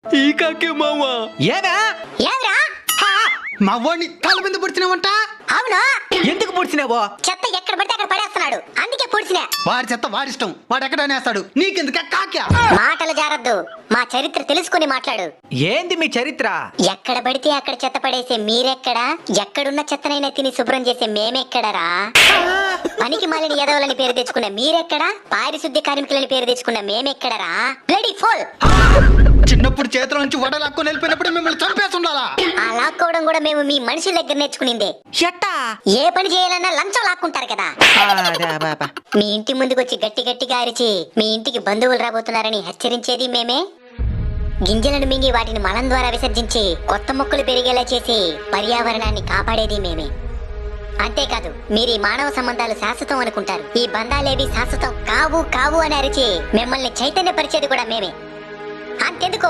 ఈ కాకే మామ ఏవా ఏమిరా? మా వాడిని కాలు మీద పొడిచినావంట. అవును, ఎందుకు పొడిచినావో? చెత్త ఎక్కడ పడితే అక్కడ పడేస్తున్నాడు, అందుకే పొడిచినా. వాడి చెత్త వాడిష్టం, వాడు ఎక్కడ అనేస్తాడు, నీకెందుక కాక్యా? మాటలు జారద్దు, మా చరిత్ర తెలుసుకుని మాట్లాడు. ఏంది మీ చరిత్ర? ఎక్కడ పడితే అక్కడ చెత్త పడేసే మీరెక్కడా? ఎక్కడున్న చెత్తనైనా తిని శుభ్రం చేసే మేమెక్కడరా? పనికి మాలిన ఎదవలని పేరు తెచ్చుకున్న మీరెక్కడా? పారిశుద్ధ్య కార్మికులని పేరు తెచ్చుకున్న మేమెక్కడరా? Bloody full. చిన్నప్పుడు చేతుల నుంచి వడ లాక్కొని వెళ్ళిపోయినప్పుడు మిమ్మల్ని చంపేస్తుండాలా? ఆ లాక్కోవడం కూడా మేము మీ మనుషుల దగ్గర నేర్చుకునిందే. ఎట్టా? ఏ పని చేయాలన్నా లంచం లాక్కుంటారు కదా. మీ ఇంటి ముందుకొచ్చి గట్టి గట్టిగా అరిచి మీ ఇంటికి బంధువులు రాబోతున్నారని హెచ్చరించేది మేమే. గింజలను మింగి వాటిని మలం ద్వారా విసర్జించి కొత్త మొక్కలు పెరిగేలా చేసి పర్యావరణాన్ని కాపాడేది మేమే. అంతేకాదు, మీరు ఈ మానవ సంబంధాలు శాశ్వతం అనుకుంటారు. ఈ బంధాలేవి శాశ్వతం కావు కావు అని అరిచి మిమ్మల్ని చైతన్యపరిచేది కూడా మేమే. అంతెందుకు